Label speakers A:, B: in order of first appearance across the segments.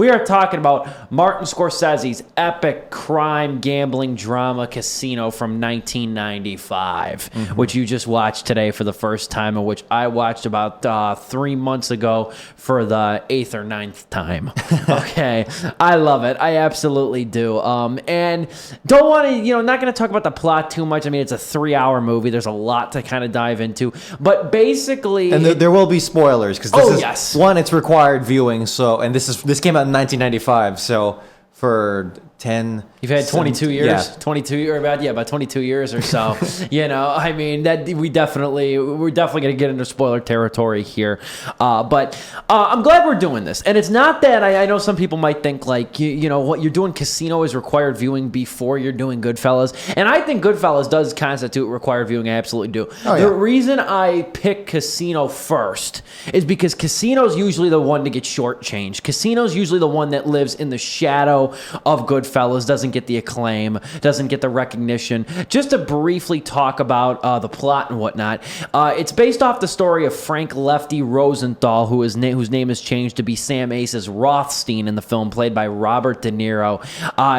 A: We are talking about Martin Scorsese's epic crime gambling drama Casino from 1995, which you just watched today for the first time, and which I watched about 3 months ago for the 8th or 9th time. Okay, I love it. I absolutely do. And don't want to, not going to talk about the plot too much. I mean, it's a 3-hour movie. There's a lot to kind of dive into, but basically,
B: and there will be spoilers because
A: yes.
B: One, it's required viewing. So, and this came out in 1995. So for 10,
A: you've had 22 years,
B: yeah.
A: 22 or about 22 years or so. I mean that we're definitely going to get into spoiler territory here. But I'm glad we're doing this, and it's not that I know some people might think like what you're doing. Casino is required viewing before you're doing Goodfellas, and I think Goodfellas does constitute required viewing. I absolutely do. The reason I pick Casino first is because Casino's usually the one to get shortchanged. Casino's usually the one that lives in the shadow of Goodfellas. Doesn't get the acclaim, doesn't get the recognition. Just to briefly talk about the plot and whatnot, it's based off the story of Frank Lefty Rosenthal, whose name is changed to be Sam Aces Rothstein in the film, played by Robert De Niro.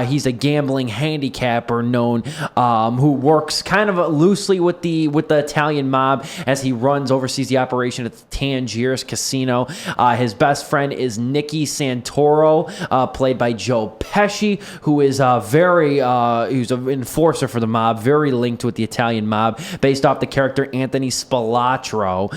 A: He's a gambling handicapper known who works kind of loosely with the Italian mob as he oversees the operation at the Tangiers Casino. His best friend is Nicky Santoro, played by Joe Pesci, who is who's an enforcer for the mob, very linked with the Italian mob, based off the character Anthony Spilatro.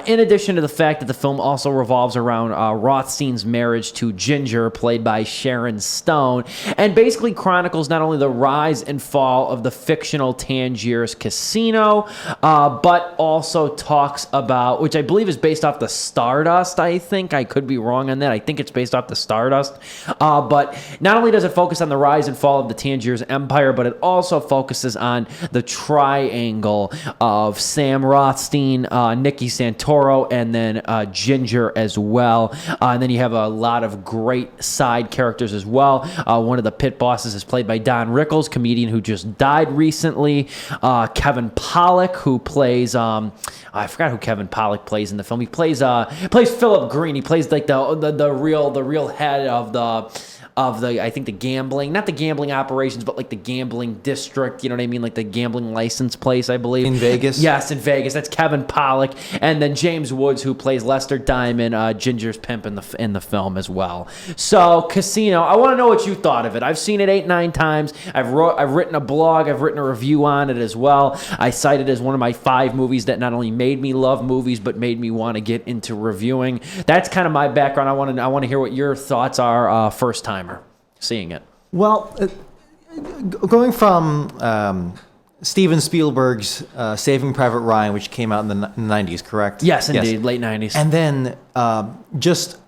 A: In addition to the fact that the film also revolves around Rothstein's marriage to Ginger, played by Sharon Stone, and basically chronicles not only the rise and fall of the fictional Tangiers Casino, but also talks about, which I believe is based off the Stardust, I think. I could be wrong on that. I think it's based off the Stardust. But not only does it focus on the rise and fall of the Tangiers Empire, but it also focuses on the triangle of Sam Rothstein, Nicky Santoro, and then Ginger as well. And then you have a lot of great side characters as well. One of the pit bosses is played by Don Rickles, comedian who just died recently. Kevin Pollak, who plays I forgot who Kevin Pollak plays in the film. He plays Philip Green. He plays like the real head of the I think the gambling, not the gambling operations, but like the gambling district, you know what I mean? Like the gambling license place, I believe.
B: In Vegas?
A: Yes, in Vegas. That's Kevin Pollak. And then James Woods, who plays Lester Diamond, Ginger's pimp in the film as well. So Casino, I want to know what you thought of it. I've seen it 8-9 times. I've written a blog, I've written a review on it as well. I cite it as one of my 5 movies that not only made me love movies, but made me want to get into reviewing. That's kind of my background. I want to hear what your thoughts are first timer seeing it.
B: Well, going from Steven Spielberg's Saving Private Ryan, which came out in the 90s, correct?
A: Yes, indeed, late 90s.
B: And then just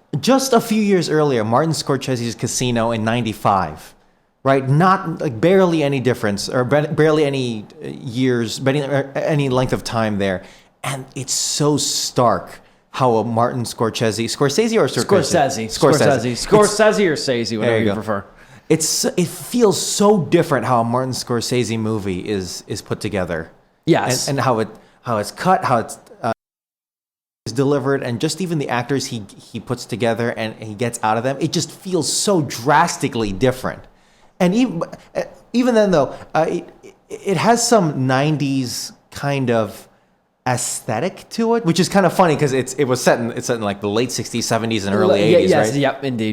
B: a few years earlier, Martin Scorsese's Casino in 95, right? Not like barely any difference or barely any years, any length of time there. And it's so stark how a Martin Scorsese or Scorsese or Scorsese, whatever you prefer. It feels so different how a Martin Scorsese movie is put together.
A: Yes,
B: and how it's cut, how it's delivered, and just even the actors he puts together and he gets out of them. It just feels so drastically different. And even then though, it has some 90s kind of aesthetic to it, which is kind of funny because it's set in like the late 60s, 70s, and early 80s,
A: yes,
B: right?
A: Yep, indeed.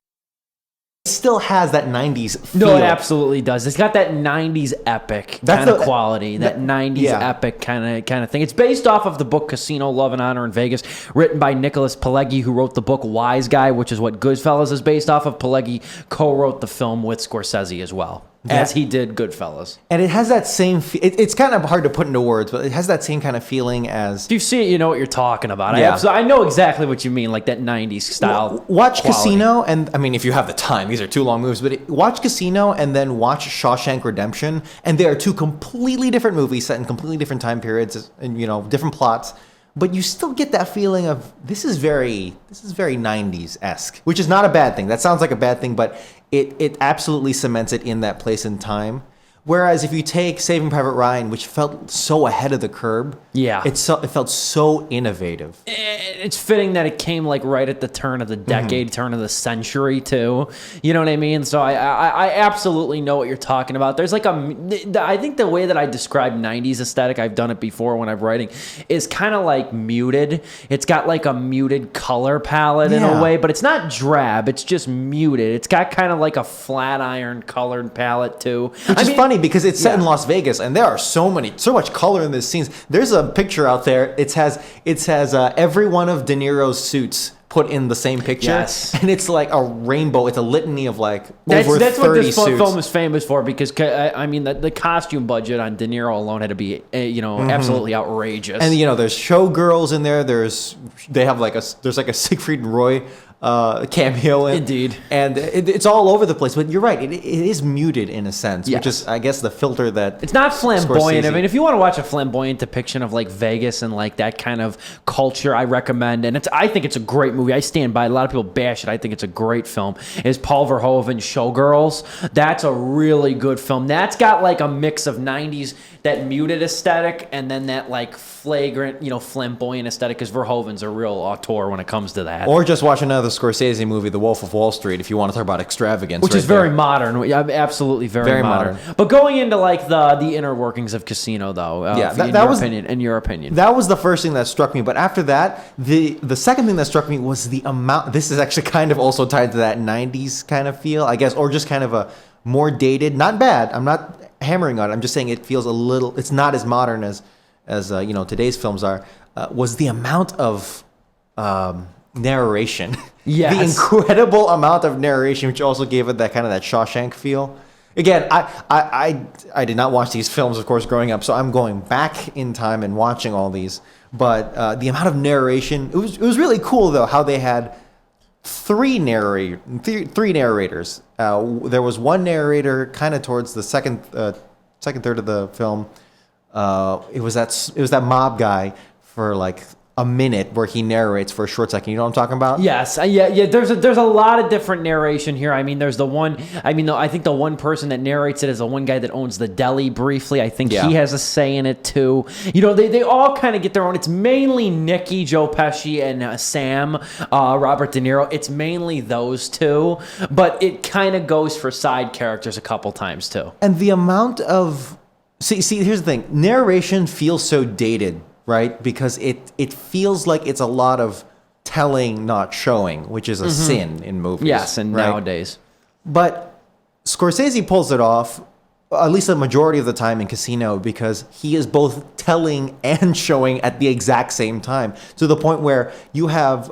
B: It still has that 90s feel.
A: No, it absolutely does. It's got that 90s epic kind of quality, that 90s epic kind of thing. It's based off of the book Casino, Love and Honor in Vegas, written by Nicholas Pileggi, who wrote the book Wise Guy, which is what Goodfellas is based off of. Pileggi co-wrote the film with Scorsese as well, as he did Goodfellas. And it has that same... it's kind of hard to put into words, but it has that same kind of feeling as... If you see it, you know what you're talking about.
B: Yeah.
A: I know exactly what you mean, like that 90s style
B: Watch
A: quality.
B: Casino, and I mean, if you have the time, these are 2 long movies, but watch Casino and then watch Shawshank Redemption, and they are 2 completely different movies set in completely different time periods and, different plots. But you still get that feeling of this is very 90s-esque, which is not a bad thing. That sounds like a bad thing, but it absolutely cements it in that place and time. Whereas if you take Saving Private Ryan, which felt so ahead of the curve,
A: Yeah.
B: it felt so innovative.
A: It's fitting that it came like right at the turn of the decade, turn of the century too. You know what I mean? So I absolutely know what you're talking about. There's like I think the way that I describe 90s aesthetic, I've done it before when I'm writing, is kind of like muted. It's got like a muted color palette in a way, but it's not drab. It's just muted. It's got kind of like a flat iron colored palette too.
B: Which is funny because it's set in Las Vegas, and there are so much color in this scenes. There's a picture out there. It has every one of De Niro's suits put in the same picture, and it's like a rainbow. It's a litany of like over 30
A: that's what this
B: suits.
A: film is famous for, because I mean the costume budget on De Niro alone had to be absolutely outrageous.
B: And there's showgirls in there. There's like a Siegfried and Roy cameo in.
A: Indeed.
B: And it's all over the place. But you're right. It is muted in a sense, which is, I guess, the filter that
A: it's not flamboyant.
B: Scorsese.
A: I mean, if you want to watch a flamboyant depiction of like Vegas and like that kind of culture, I recommend. And I think it's a great movie. I stand by it. A lot of people bash it. I think it's a great film. Is Paul Verhoeven's Showgirls. That's a really good film. That's got like a mix of 90s, that muted aesthetic, and then that like flagrant, flamboyant aesthetic, because Verhoeven's a real auteur when it comes to that.
B: Or just watch another Scorsese movie, The Wolf of Wall Street, if you want to talk about extravagance.
A: Which is very modern. Absolutely very modern. But going into like the inner workings of Casino, though, in your opinion.
B: That was the first thing that struck me. But after that, the second thing that struck me was the amount. This is actually kind of also tied to that 90s kind of feel, I guess, or just kind of a more dated, not bad. I'm not hammering on it. I'm just saying it feels a little, it's not as modern as today's films are, was the amount of narration.
A: Yes.
B: The incredible amount of narration, which also gave it that kind of that Shawshank feel. Again, I did not watch these films, of course, growing up, so I'm going back in time and watching all these. But the amount of narration, it was really cool, though, how they had three narrators. There was one narrator kind of towards the second third of the film. It was that mob guy for like a minute where he narrates for a short second. You know what I'm talking about?
A: Yes. Yeah. There's a lot of different narration here. I mean, there's the one. I mean, I think the one person that narrates it is the one guy that owns the deli briefly. I think he has a say in it too. They all kind of get their own. It's mainly Nicky, Joe Pesci, and Sam, Robert De Niro. It's mainly those two, but it kind of goes for side characters a couple times too.
B: And the amount of see, here's the thing. Narration feels so dated. Right? Because it feels like it's a lot of telling, not showing, which is a sin in movies.
A: Yes, and nowadays.
B: But Scorsese pulls it off, at least the majority of the time in Casino, because he is both telling and showing at the exact same time. To the point where you have...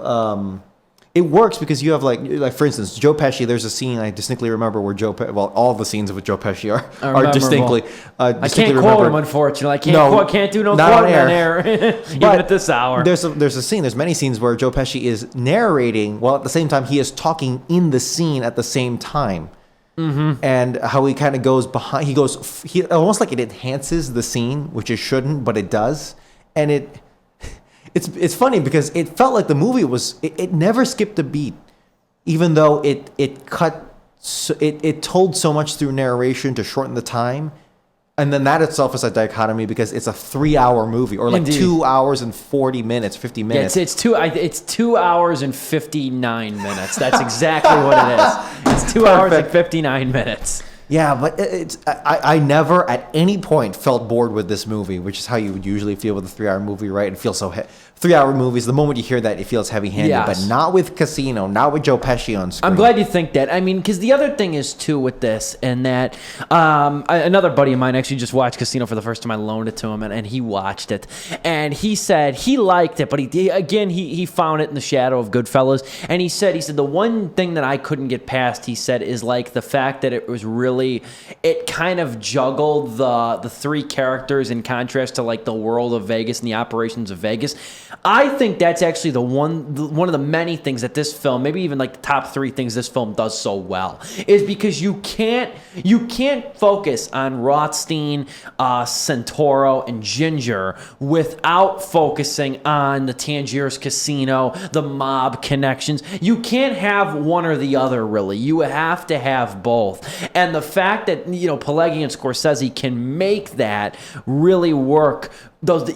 B: it works because you have like for instance, Joe Pesci. There's a scene I distinctly remember where all the scenes with Joe Pesci are distinctly.
A: I can't quote him, unfortunately. I can't do no quoting on air, even at this hour.
B: There's a scene. There's many scenes where Joe Pesci is narrating while at the same time he is talking in the scene at the same time. Mm-hmm. And how he kind of goes behind. He almost like it enhances the scene, which it shouldn't, but it does, and It's funny because it felt like the movie it never skipped a beat, even though it told so much through narration to shorten the time, and then that itself is a dichotomy because it's a 3-hour movie or like
A: Indeed.
B: 2 hours and 40 minutes, 50 minutes.
A: Yeah, it's 2 hours and 59 minutes. That's exactly what it is. It's 2 hours and 59 minutes.
B: Yeah, but I never at any point felt bored with this movie, which is how you would usually feel with a 3-hour movie, right? It feels so 3-hour movies. The moment you hear that, it feels heavy-handed, but not with Casino, not with Joe Pesci on screen.
A: I'm glad you think that. I mean, because the other thing is too with this, and that another buddy of mine actually just watched Casino for the first time. I loaned it to him, and he watched it, and he said he liked it, but he found it in the shadow of Goodfellas, and he said the one thing that I couldn't get past, he said, is like the fact that it was really. It kind of juggled the three characters in contrast to like the world of Vegas and the operations of Vegas. I think that's actually one of the many things that this film, maybe even like the top 3 things this film does so well, is because you can't focus on Rothstein, Santoro, and Ginger without focusing on the Tangier's Casino, the mob connections. You can't have one or the other, really. You have to have both. And the fact that, Pulaski and Scorsese can make that really work, those,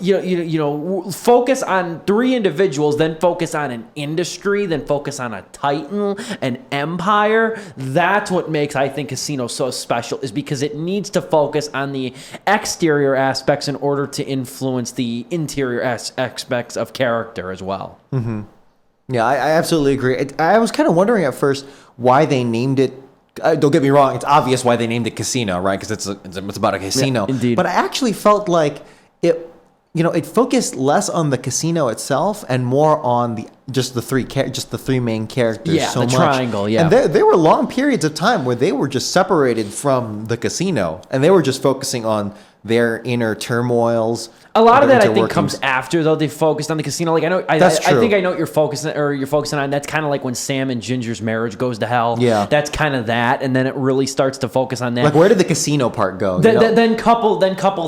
A: focus on 3 individuals, then focus on an industry, then focus on a titan, an empire. That's what makes, I think, Casino so special, is because it needs to focus on the exterior aspects in order to influence the interior aspects of character as well.
B: Mm-hmm. Yeah, I absolutely agree. I was kind of wondering at first why they named it. Don't get me wrong; it's obvious why they named it Casino, right? Because it's about a casino. Yeah,
A: indeed.
B: But I actually felt like it focused less on the casino itself and more on just the three main characters.
A: Yeah,
B: so
A: the
B: much.
A: triangle. Yeah,
B: and there were long periods of time where they were just separated from the casino, and they were just focusing on their inner turmoils.
A: A lot of that, I think, comes after, though. They focused on the casino. Like, I think I know what you're focusing on. That's kind of like when Sam and Ginger's marriage goes to hell.
B: Yeah,
A: that's kind of that, and then it really starts to focus on that.
B: Like, where did the casino part go?
A: Then couple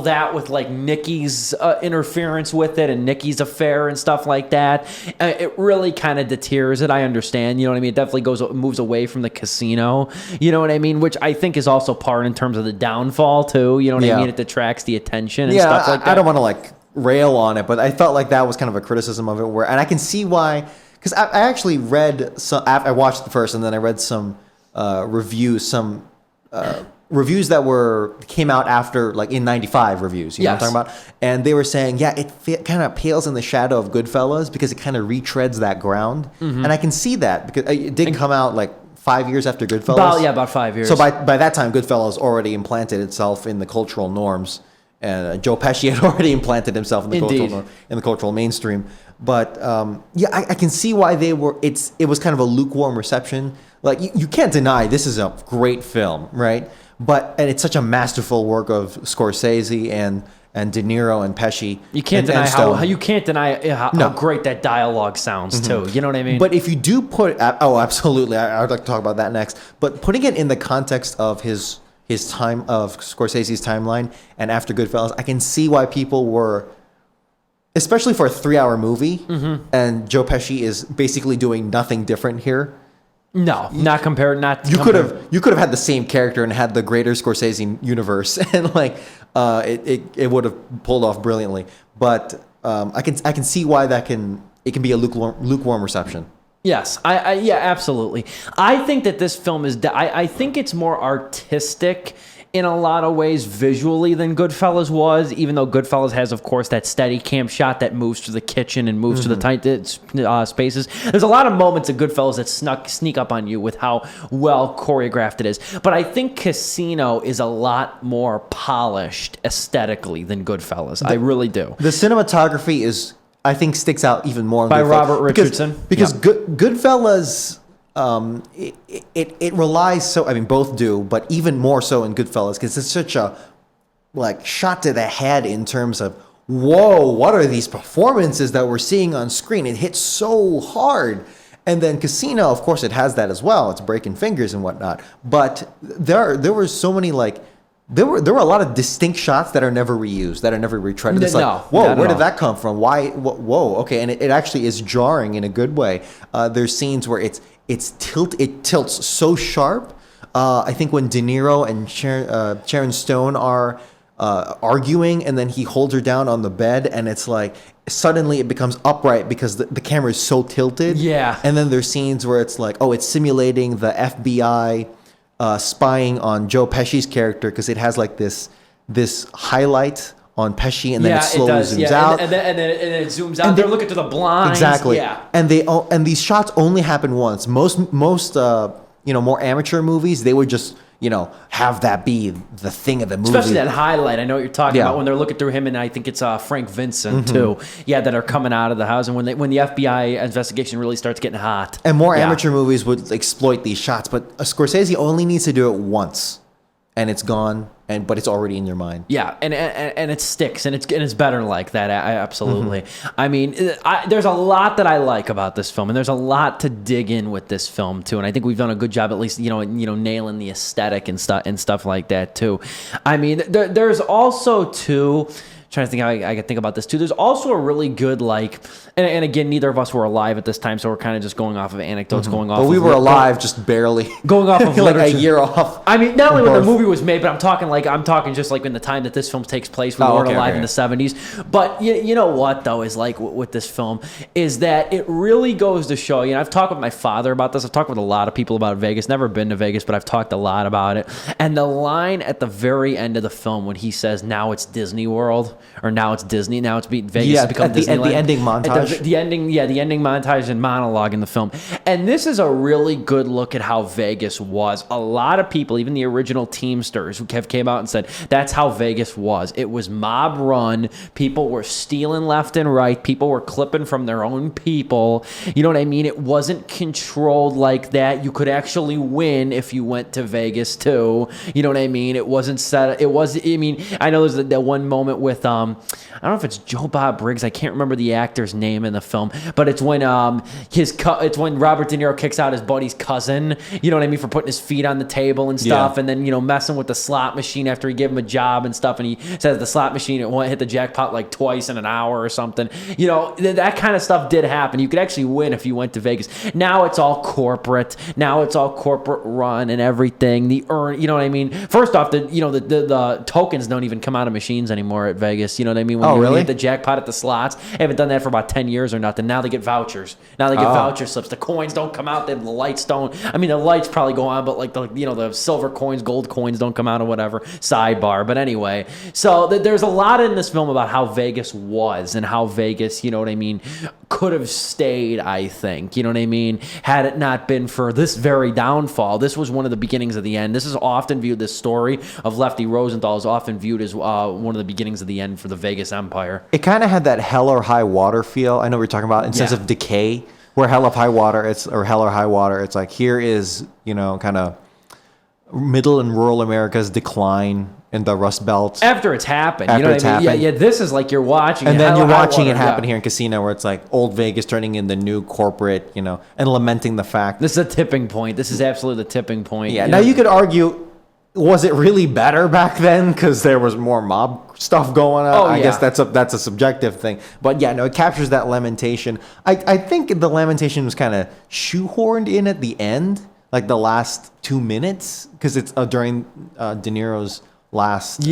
A: that with like Nikki's interference with it and Nikki's affair and stuff like that. It really kind of deters it. I understand. You know what I mean? It definitely moves away from the casino. You know what I mean? Which I think is also part in terms of the downfall too. You know what I mean? It detracts the attention and stuff like that.
B: I don't want to rail on it, but I felt like that was kind of a criticism of it, and I can see why, because I actually read some. I watched the first, and then I read some reviews, reviews that came out after, like in '95 reviews. You know what I'm talking about? And they were saying, it kind of pales in the shadow of Goodfellas because it kind of retreads that ground, and I can see that because it did come out like 5 years after Goodfellas.
A: About 5 years.
B: So by that time, Goodfellas already implanted itself in the cultural norms. And Joe Pesci had already implanted himself in the cultural mainstream. But I can see why it was kind of a lukewarm reception. Like you can't deny this is a great film, right? And it's such a masterful work of Scorsese and De Niro and Pesci.
A: You can't deny how great that dialogue sounds too. You know what I mean?
B: But if you do absolutely, I'd like to talk about that next. But putting it in the context of his time of Scorsese's timeline and after Goodfellas, I can see why people were, especially for a 3-hour movie, and Joe Pesci is basically doing nothing different here.
A: No, not compared.
B: You could have had the same character and had the greater Scorsese universe, and it would have pulled off brilliantly. But I can see why it can be a lukewarm reception.
A: Yes, absolutely. I think that this film I think it's more artistic in a lot of ways visually than Goodfellas was, even though Goodfellas has, of course, that steady cam shot that moves to the kitchen and moves to the tight spaces. There's a lot of moments of Goodfellas that sneak up on you with how well choreographed it is. But I think Casino is a lot more polished aesthetically than Goodfellas. I really do.
B: The cinematography I think sticks out even more
A: by Robert Richardson
B: because Goodfellas it relies both do, but even more so in Goodfellas because it's such a shot to the head in terms of whoa, what are these performances that we're seeing on screen? It hits so hard. And then Casino, of course, it has that as well. It's breaking fingers and whatnot. But there were so many There were a lot of distinct shots that are never reused, that are never retreaded. It's whoa, where did that come from? Why? Whoa, okay, and it actually is jarring in a good way. There's scenes where it tilts so sharp. I think when De Niro and Sharon Stone are arguing, and then he holds her down on the bed, and it's suddenly it becomes upright because the camera is so tilted.
A: Yeah,
B: and then there's scenes where it's it's simulating the FBI. Spying on Joe Pesci's character because it has this highlight on Pesci and then it slowly zooms out.
A: And then it zooms out. They're looking to the blinds.
B: Exactly.
A: Yeah.
B: And these shots only happen once. Most more amateur movies, they would just have that be the thing of the movie.
A: Especially that highlight. I know what you're talking about when they're looking through him, and I think it's Frank Vincent too. Yeah, that are coming out of the house, and when the FBI investigation really starts getting hot.
B: And more amateur movies would exploit these shots, but Scorsese only needs to do it once. and it's gone, but it's already in your mind.
A: Yeah, and it sticks, and it's better like that. Absolutely. I mean, there's a lot that I like about this film, and there's a lot to dig in with this film too. And I think we've done a good job, at least nailing the aesthetic and stuff like that too. I mean, there's also too. Trying to think how I could think about this too. There's also a really good and again, neither of us were alive at this time, so we're kind of just going off of anecdotes, going off.
B: But we were alive, just barely.
A: Going off of
B: like
A: literature.
B: a year off.
A: I mean, not only when the movie was made, but I'm talking just like in the time that this film takes place. We weren't alive in the 70s. But you know what though is like with this film is that it really goes to show. I've talked with my father about this. I've talked with a lot of people about Vegas. Never been to Vegas, but I've talked a lot about it. And the line at the very end of the film when he says, "Now it's Disney World," or "Now it's Disney," now it's Vegas has become Disneyland.
B: The ending montage.
A: The ending montage and monologue in the film. And this is a really good look at how Vegas was. A lot of people, even the original Teamsters, who came out and said that's how Vegas was. It was mob run. People were stealing left and right. People were clipping from their own people. You know what I mean? It wasn't controlled like that. You could actually win if you went to Vegas too. You know what I mean? It wasn't set. It was. I mean, I know there's that one moment with I don't know if it's Joe Bob Briggs. I can't remember the actor's name in the film, but it's when it's when Robert De Niro kicks out his buddy's cousin. You know what I mean, for putting his feet on the table and stuff, and then messing with the slot machine after he gave him a job and stuff, and he says the slot machine hit the jackpot like twice in an hour or something. That kind of stuff did happen. You could actually win if you went to Vegas. Now it's all corporate. Now it's all corporate run and everything. You know what I mean? First off, the tokens don't even come out of machines anymore at Vegas. You know what I mean? When you hit the jackpot at the slots, they haven't done that for about 10 years or nothing. Now they get vouchers. Now they get voucher slips. The coins don't come out. The lights don't. I mean, the lights probably go on, but like the silver coins, gold coins don't come out or whatever. Sidebar. But anyway, so there's a lot in this film about how Vegas was and how Vegas, you know what I mean, could have stayed, I think. You know what I mean? Had it not been for this very downfall. This was one of the beginnings of the end. This is often viewed, this story of Lefty Rosenthal is often viewed as one of the beginnings of the end for the Vegas Empire.
B: It kind of had that Hell or High Water feel. I know we're talking about in sense of decay, where Hell or High Water, Hell or High Water, it's like here is, kind of middle and rural America's decline in the Rust Belt.
A: After it's happened. You know what I mean? Yeah, this is like you're watching
B: and
A: it.
B: then you're watching it happen here in Casino, where it's like old Vegas turning into new corporate, and lamenting the fact.
A: This is a tipping point. This is absolutely the tipping point.
B: Yeah, now you could argue, was it really better back then because there was more mob stuff going on? I guess that's a subjective thing. But yeah, no, it captures that lamentation. I think the lamentation was kind of shoehorned in at the end, like the last 2 minutes, because it's during De Niro's last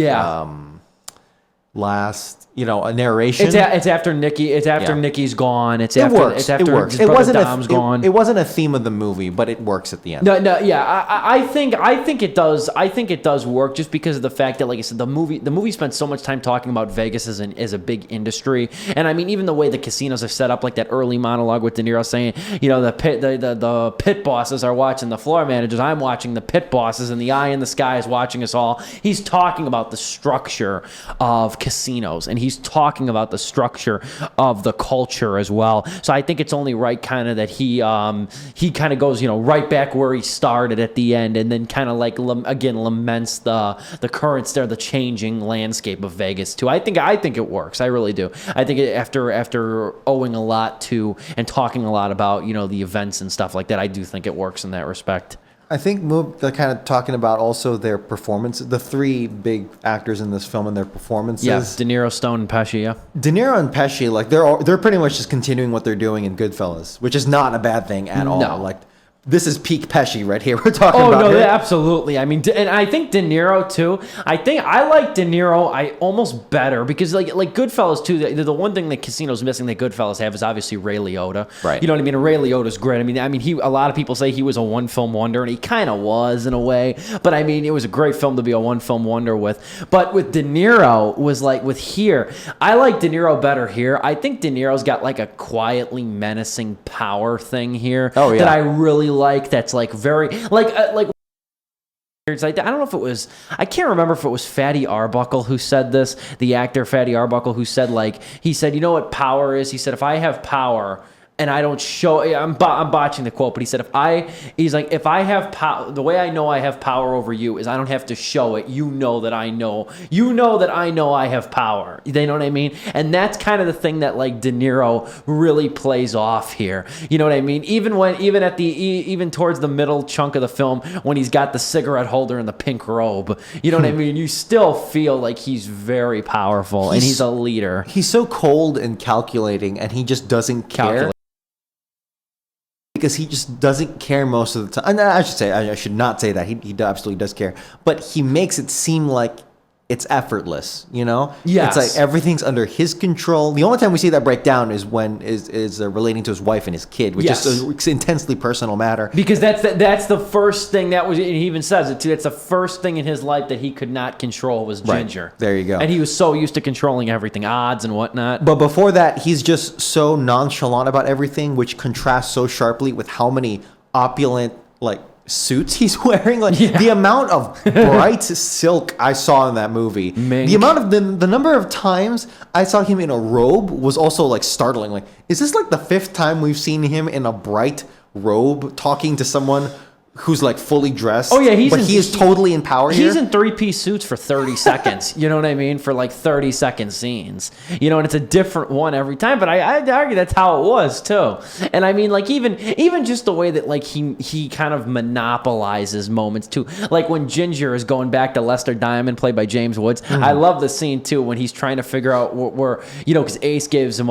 B: a narration.
A: It's after Nikki. It's after Nikki's gone. It's after his
B: it
A: brother Dom's gone.
B: It wasn't a theme of the movie, but it works at the end.
A: No, yeah. I think it does. I think it does work just because of the fact that, like I said, the movie spent so much time talking about Vegas as a big industry, and I mean even the way the casinos are set up, like that early monologue with De Niro saying, the pit bosses are watching the floor managers. I'm watching the pit bosses, and the eye in the sky is watching us all. He's talking about the structure of casinos, and he's talking about the structure of the culture as well. So I think it's only right kind of that he kind of goes, right back where he started at the end, and then kind of like laments the current the changing landscape of Vegas too. I think it works. I really do. I think after owing a lot to and talking a lot about the events and stuff like that, I do think it works in that respect.
B: I think they're kind of talking about also their performance. The three big actors in this film and their performances.
A: Yeah, De Niro, Stone, and Pesci. Yeah,
B: De Niro and Pesci, like they're pretty much just continuing what they're doing in Goodfellas, which is not a bad thing at all. Like this is peak Pesci right here. We're talking about.
A: Oh no, absolutely. I mean, and I think De Niro too. I think I like De Niro almost better because like Goodfellas too. The one thing that Casino's missing that Goodfellas have is obviously Ray Liotta.
B: Right.
A: You know what I mean? And Ray Liotta's great. I mean, a lot of people say he was a one film wonder, and he kind of was in a way. But I mean, it was a great film to be a one film wonder with. But with De Niro was like with here. I like De Niro better here. I think De Niro's got like a quietly menacing power thing here.
B: Oh yeah.
A: That I really like. That's like very like I don't know if it was, I can't remember if it was Fatty Arbuckle who said this, the actor Fatty Arbuckle, who said he said, you know what power is? He said, if I have power, and I don't show. I'm botching the quote, but he said, he's like, if I have power, the way I know I have power over you is I don't have to show it. You know that I know. You know that I know I have power. You know what I mean? And that's kind of the thing that like De Niro really plays off here. You know what I mean? Even towards the middle chunk of the film, when he's got the cigarette holder and the pink robe, you know what I mean? You still feel like he's very powerful and he's a leader.
B: He's so cold and calculating, and he just doesn't care. Because he just doesn't care most of the time. And I should not say that. He absolutely does care. But he makes it seem like it's effortless, you know?
A: Yes.
B: It's like everything's under his control. The only time we see that breakdown is when is relating to his wife and his kid, which is an intensely personal matter.
A: Because that's the first thing that was, and he even says it too, that's the first thing in his life that he could not control was Ginger.
B: Right. There you go.
A: And he was so used to controlling everything, odds and whatnot.
B: But before that, he's just so nonchalant about everything, which contrasts so sharply with how many opulent, like, suits he's wearing. Like the amount of bright silk I saw in that movie, the amount of the number of times I saw him in a robe was also like startling. Like, is this like the 5th time we've seen him in a bright robe talking to someone who's like fully dressed?
A: Oh yeah,
B: he is totally in power here.
A: He's in 3-piece suits for 30 seconds. You know what I mean? For like 30-second scenes. You know, and it's a different one every time. But I'd argue that's how it was too. And I mean, like even just the way that like he kind of monopolizes moments too. Like when Ginger is going back to Lester Diamond, played by James Woods. Mm-hmm. I love the scene too when he's trying to figure out where you know, because Ace gives him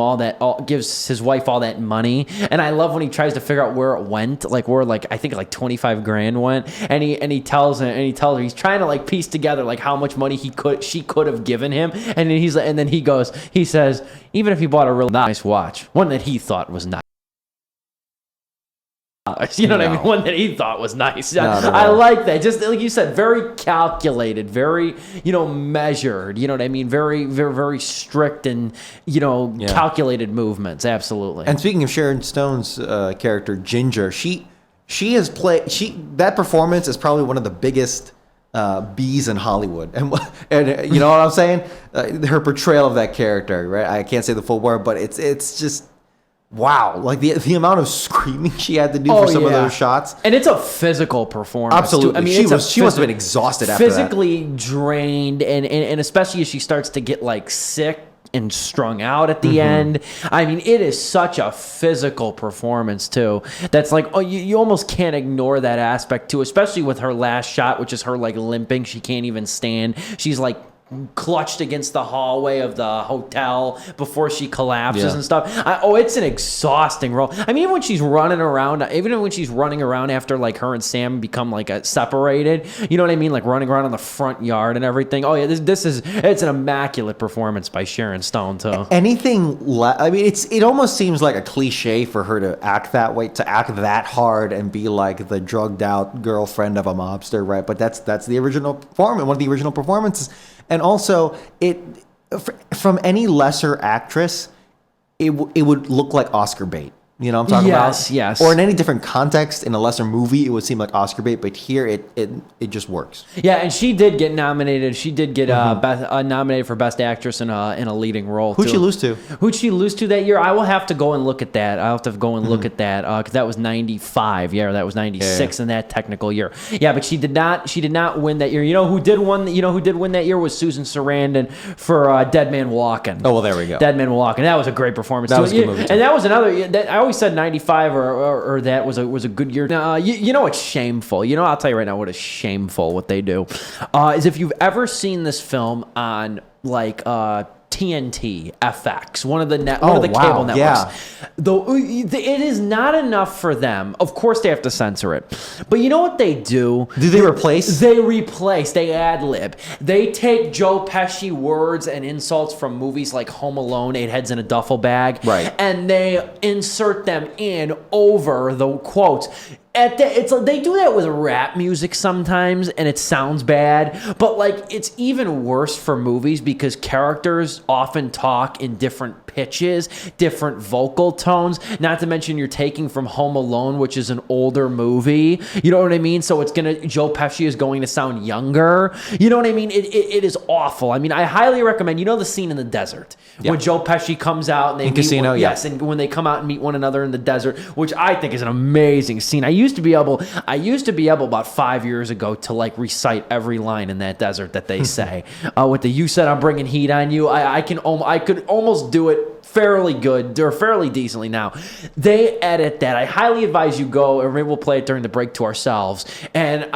A: gives his wife all that money, and I love when he tries to figure out where it went. Like where like I think like 25 grand went, and he tells her he's trying to like piece together like how much money she could have given him, and then he says even if he bought a real nice watch, one that he thought was nice. You know what I mean? One that he thought was nice. I like that. Just like you said, very calculated, very, you know, measured. You know what I mean? Very, very, very strict and, you know, calculated movements. Absolutely.
B: And speaking of Sharon Stone's character, Ginger, She has played. That performance is probably one of the biggest bees in Hollywood, and you know what I'm saying. Her portrayal of that character, right? I can't say the full word, but it's just wow. Like the amount of screaming she had to do for some of those shots,
A: and it's a physical performance.
B: Absolutely,
A: too. I mean,
B: she must have been exhausted after that.
A: Physically drained, and especially as she starts to get like sick and strung out at the end. I mean, it is such a physical performance too. That's like, you almost can't ignore that aspect too, especially with her last shot, which is her like limping. She can't even stand. She's like clutched against the hallway of the hotel before she collapses and stuff. It's an exhausting role. I mean, even when she's running around after like her and Sam become like separated, you know what I mean? Like running around in the front yard and everything. Oh yeah, it's an immaculate performance by Sharon Stone too.
B: I mean, it almost seems like a cliche for her to act that way, to act that hard and be like the drugged out girlfriend of a mobster, right? But that's the original performance, one of the original performances. And also, from any lesser actress, it would look like Oscar bait. You know what I'm talking about?
A: Yes.
B: Or in any different context, in a lesser movie, it would seem like Oscar bait, but here it just works.
A: Yeah, and she did get nominated. She did get nominated for Best Actress in a leading role.
B: Who'd she lose to?
A: Who'd she lose to that year? I will have to go and look at that. I'll have to go and look at that because that was 95. Yeah, that was 96 in that technical year. Yeah, but she did not win that year. You know who did win that year was Susan Sarandon for Dead Man Walking.
B: Oh well, there we go.
A: Dead Man Walking. That was a great performance.
B: That was a good movie too.
A: And that was another. I always said 95 or that was a good year. You know it's shameful. You know, I'll tell you right now what is shameful what they do is if you've ever seen this film on like TNT, FX, one of the cable networks.
B: Yeah.
A: Though it is not enough for them. Of course, they have to censor it. But you know what they do?
B: Do they replace?
A: They replace. They ad lib. They take Joe Pesci words and insults from movies like Home Alone, 8 Heads in a Duffel Bag,
B: right?
A: And they insert them in over the quotes. It's like they do that with rap music sometimes, and it sounds bad. But like, it's even worse for movies because characters often talk in different pitches, different vocal tones. Not to mention, you're taking from Home Alone, which is an older movie. You know what I mean? So Joe Pesci is going to sound younger. You know what I mean? It is awful. I mean, I highly recommend. You know the scene in the desert when Joe Pesci comes out and they
B: in Casino,
A: yes, and when they come out and meet one another in the desert, which I think is an amazing scene. I used to be able about 5 years ago to like recite every line in that desert that they say. With the "You said I'm bringing heat on you," I could almost do it fairly good or fairly decently now. They edit that. I highly advise you go, or maybe we'll play it during the break to ourselves. And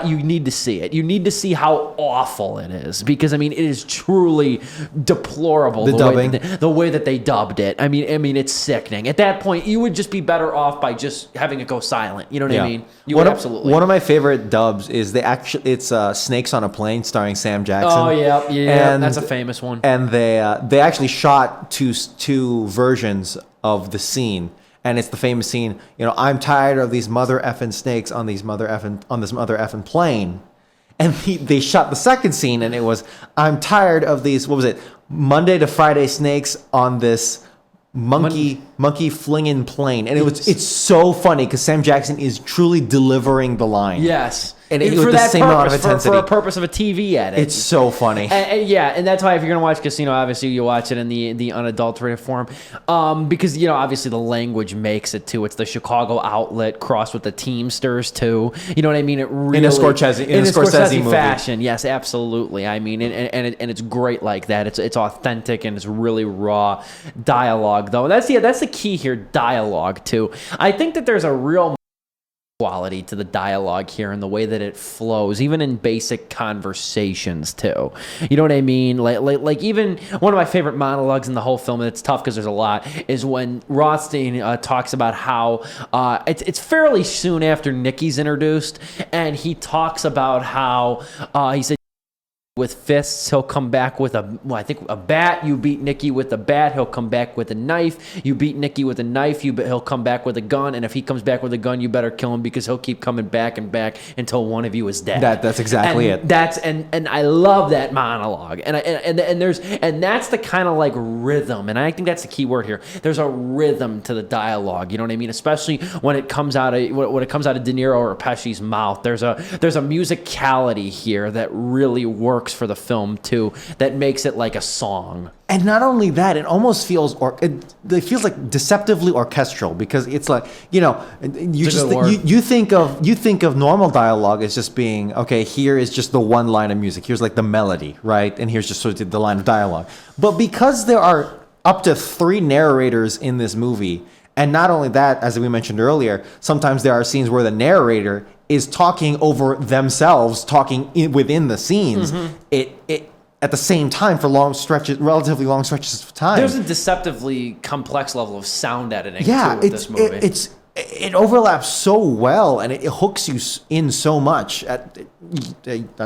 A: you need to see it. You need to see how awful it is because I mean it is truly deplorable the way that they dubbed it. I mean it's sickening. At that point, you would just be better off by just having it go silent. You know what I mean? You would absolutely.
B: One of my favorite dubs is it's Snakes on a Plane starring Sam Jackson.
A: Oh yeah,
B: and
A: that's a famous one.
B: And they actually shot two versions of the scene, and it's the famous scene. You know, I'm tired of these mother effing snakes on this mother effing plane. And they shot the second scene, and it was I'm tired of these. What was it? Monday to Friday snakes on this monkey flinging plane, and it's so funny because Sam Jackson is truly delivering the line.
A: Yes.
B: And it with the same amount of intensity.
A: For a purpose of a TV edit.
B: It's so funny.
A: And that's why if you're going to watch Casino, obviously you watch it in the unadulterated form. Because, you know, obviously the language makes it too. It's the Chicago outlet crossed with the Teamsters too. You know what I mean? It really, in a Scorsese movie. Fashion. Yes, absolutely. I mean, and it's great like that. It's authentic and it's really raw dialogue though. That's the key here, dialogue too. I think that there's a real quality to the dialogue here and the way that it flows, even in basic conversations too. You know what I mean? Like even one of my favorite monologues in the whole film, and it's tough because there's a lot, is when Rothstein talks about how it's fairly soon after Nicky's introduced, and he talks about how he said, with fists, he'll come back with a bat. You beat Nicky with a bat, he'll come back with a knife. You beat Nicky with a knife, he'll come back with a gun. And if he comes back with a gun, you better kill him because he'll keep coming back and back until one of you is dead.
B: That's exactly it.
A: And I love that monologue. And that's the kind of like rhythm. And I think that's the key word here. There's a rhythm to the dialogue. You know what I mean? Especially when it comes out of De Niro or Pesci's mouth. There's a musicality here that really works for the film too, that makes it like a song.
B: And not only that, it almost feels it feels like deceptively orchestral because it's like, you know, you think of normal dialogue as just being, okay, here is just the one line of music, here's like the melody, right, and here's just sort of the line of dialogue. But because there are up to 3 narrators in this movie, and not only that, as we mentioned earlier, sometimes there are scenes where the narrator is talking over themselves, within the scenes. Mm-hmm. It at the same time for relatively long stretches of time.
A: There's a deceptively complex level of sound editing too with this movie.
B: It overlaps so well, and it hooks you in so much. I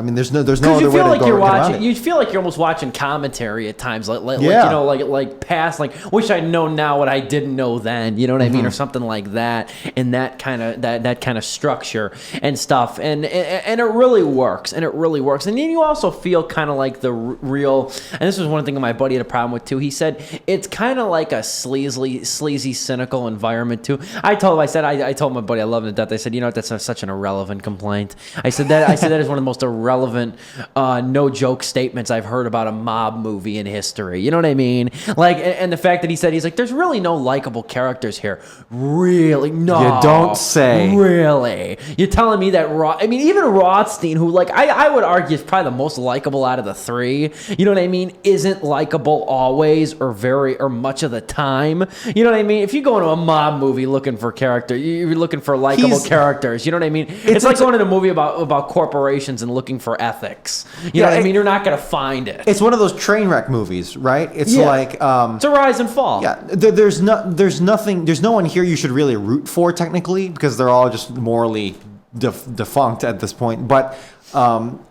B: mean, there's no other way to go around it.
A: You feel like you're almost watching commentary at times, like past, like wish I know now what I didn't know then. You know what I mean, or something like that. In that kind of structure and stuff, and it really works, and then you also feel kind of like the real. And this was one thing that my buddy had a problem with too. He said it's kind of like a sleazy, cynical environment too. I told my buddy I love him to death. I said, you know what, that's such an irrelevant complaint. I said that is one of the most irrelevant, no joke statements I've heard about a mob movie in history. You know what I mean? Like, and the fact that he's like, there's really no likable characters here. Really? No.
B: You don't say.
A: Really? You're telling me that even Rothstein, who like I would argue is probably the most likable out of the 3. You know what I mean? Isn't likable always or much of the time. You know what I mean? If you go into a mob movie looking for character, you're looking for likable characters. You know what I mean? It's like going in a movie about corporations and looking for ethics. You know what I mean? You're not going to find it.
B: It's one of those train wreck movies, right? It's like
A: it's a rise and fall.
B: Yeah, there's no one here you should really root for technically because they're all just morally defunct at this point. But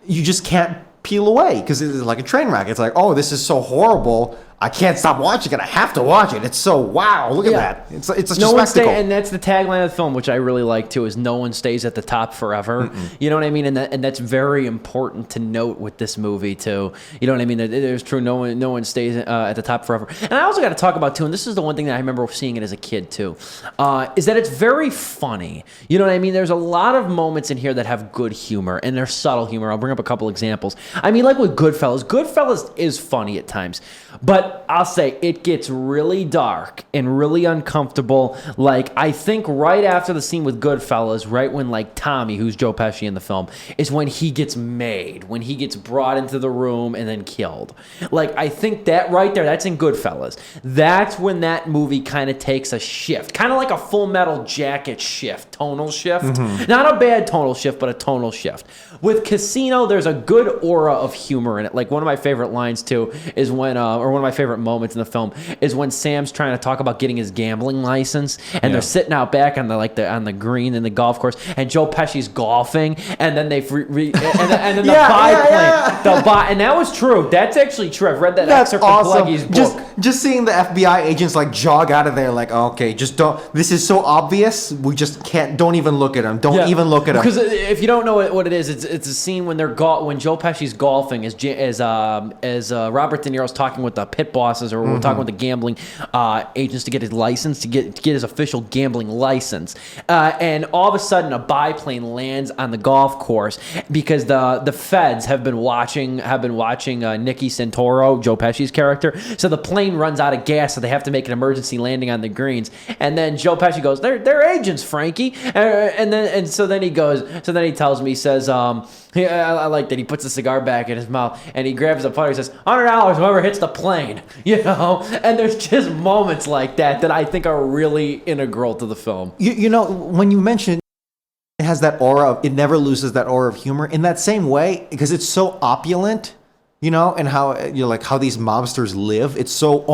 B: you just can't peel away because it's like a train wreck. It's like, oh, this is so horrible. I can't stop watching it. I have to watch it. It's so wow. Look at that. It's a
A: no one
B: spectacle.
A: and that's the tagline of the film, which I really like too, is no one stays at the top forever. You know what I mean? And that's very important to note with this movie too. You know what I mean? There's true. No one stays at the top forever. And I also got to talk about too, and this is the one thing that I remember seeing it as a kid too, is that it's very funny. You know what I mean? There's a lot of moments in here that have good humor, and they're subtle humor. I'll bring up a couple examples. I mean, like with Goodfellas. Goodfellas is funny at times, but I'll say it gets really dark and really uncomfortable. Like, I think right after the scene with Goodfellas, right when like Tommy, who's Joe Pesci in the film, is when he gets made, when he gets brought into the room and then killed. Like, I think that right there, that's in Goodfellas. That's when that movie kind of takes a shift, kind of like a Full Metal Jacket shift, tonal shift. Not a bad tonal shift, but a tonal shift. With Casino, there's a good aura of humor in it. Like, one of my favorite lines too is when, or one of my favorite moments in the film is when Sam's trying to talk about getting his gambling license, and they're sitting out back on the green in the golf course, and Joe Pesci's golfing, and then they and then the biplane, and that was true. That's actually true. I've read that excerpt from Pulaski's book.
B: Just seeing the FBI agents like jog out of there, like, okay, just don't. This is so obvious. We just can't. Don't even look at him. Don't even look at him.
A: Because if you don't know what it is, it's a scene when when Joe Pesci's golfing as Robert De Niro's talking with the pit bosses, or we're talking with the gambling agents to get his license, to get his official gambling license, and all of a sudden a biplane lands on the golf course because the feds have been watching Nicky Santoro, Joe Pesci's character. So the plane runs out of gas, so they have to make an emergency landing on the greens. And then Joe Pesci goes, "They're agents, Frankie." So then he tells me, he says, I like that he puts the cigar back in his mouth and he grabs the putter. He says, $100 whoever hits the plane, you know. And there's just moments like that I think are really integral to the film.
B: You know, when you mentioned it has that aura of, it never loses that aura of humor in that same way, because it's so opulent, you know, and how, you know, like how these mobsters live. It's so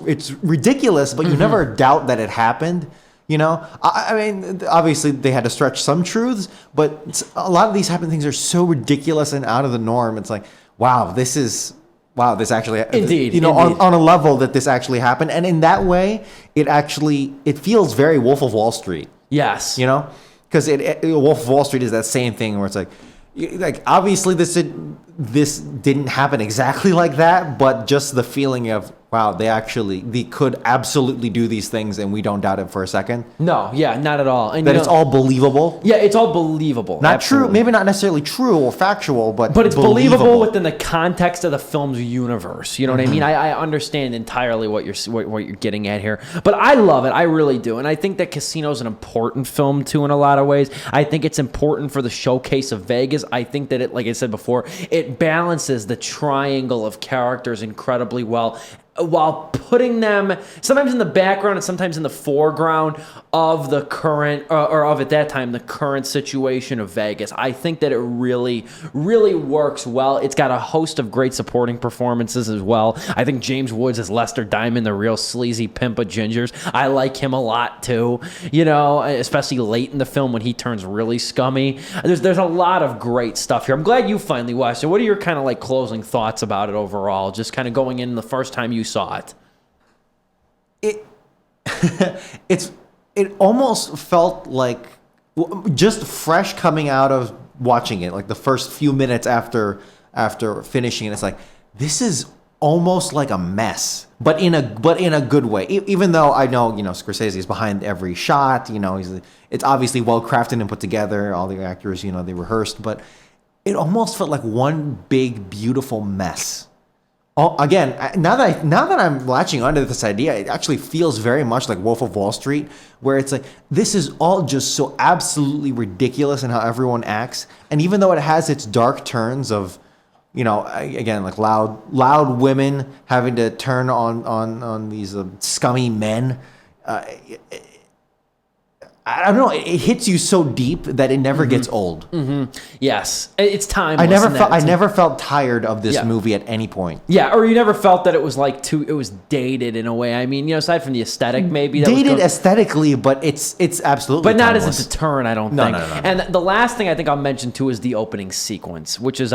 B: it's ridiculous, but you never doubt that it happened. You know, I mean, obviously they had to stretch some truths, but a lot of these things are so ridiculous and out of the norm. It's like, this actually,
A: indeed,
B: you know, on a level that this actually happened. And in that way, it feels very Wolf of Wall Street.
A: Yes.
B: You know, because Wolf of Wall Street is that same thing where it's like obviously this didn't happen exactly like that, but just the feeling of, wow, they could absolutely do these things and we don't doubt it for a second.
A: No, yeah, not at all. And
B: that it's all believable.
A: Yeah, it's all believable.
B: Not
A: absolutely.
B: true, maybe not necessarily true or factual, but
A: it's believable within the context of the film's universe. You know what I mean? I understand entirely what you're getting at here, but I love it. I really do, and I think that Casino's an important film too in a lot of ways. I think it's important for the showcase of Vegas. I think that it, like I said before, it balances the triangle of characters incredibly well, while putting them sometimes in the background and sometimes in the foreground of the current, or of at that time, the current situation of Vegas. I think that it really, really works well. It's got a host of great supporting performances as well. I think James Woods as Lester Diamond, the real sleazy pimp of gingers. I like him a lot too, you know, especially late in the film when he turns really scummy. There's a lot of great stuff here. I'm glad you finally watched it. What are your kind of like closing thoughts about it overall? Just kind of going in the first time you saw it.
B: It almost felt like just fresh coming out of watching it, like the first few minutes after finishing it. It's like, this is almost like a mess, but in a good way. Even though I know, you know, Scorsese is behind every shot. You know, it's obviously well crafted and put together. All the actors, you know, they rehearsed, but it almost felt like one big beautiful mess. Oh, again, now that I'm latching onto this idea, it actually feels very much like Wolf of Wall Street, where it's like, this is all just so absolutely ridiculous in how everyone acts. And even though it has its dark turns of, you know, again, like loud women having to turn on these scummy men, I don't know. It hits you so deep that it never gets old.
A: Yes, it's timeless.
B: I never felt tired of this movie at any point.
A: Yeah, or you never felt that it was like it was dated in a way. I mean, aside from the aesthetic, maybe
B: dated aesthetically, but it's absolutely,
A: but not
B: timeless.
A: as a deterrent. I don't think. No. And the last thing I think I'll mention too is the opening sequence, which is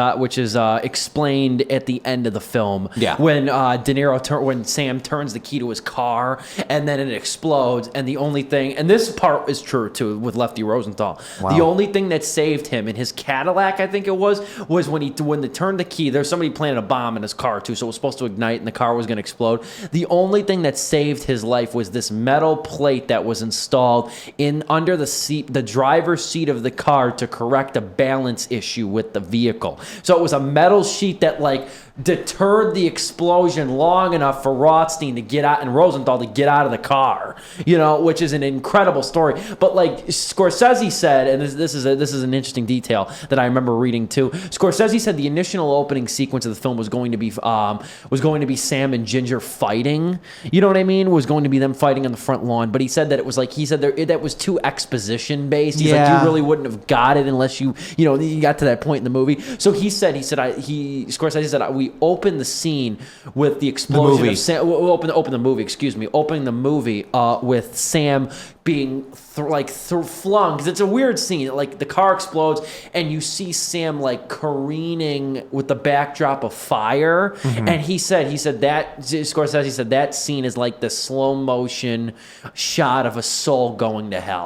A: explained at the end of the film.
B: Yeah,
A: when when Sam turns the key to his car and then it explodes, and the only thing, and this part is true too with Lefty Rosenthal. Wow. The only thing that saved him in his Cadillac, I think it was when they turned the key. There's somebody planted a bomb in his car too, so it was supposed to ignite and the car was going to explode. The only thing that saved his life was this metal plate that was installed in under the seat, the driver's seat of the car, to correct a balance issue with the vehicle. So it was a metal sheet that deterred the explosion long enough for Rothstein to get out and Rosenthal to get out of the car, which is an incredible story. But like Scorsese said, and this is an interesting detail that I remember reading too. Scorsese said the initial opening sequence of the film was going to be Sam and Ginger fighting. You know what I mean? Was going to be them fighting on the front lawn. But he said that that was too exposition based. He's like, you really wouldn't have got it unless you got to that point in the movie. So Scorsese said we open the scene with the explosion of Sam. We'll open the movie. Excuse me. Opening the movie with Sam being flung, because it's a weird scene. Like the car explodes and you see Sam careening with the backdrop of fire. Mm-hmm. And Scorsese said that scene is like the slow motion shot of a soul going to hell.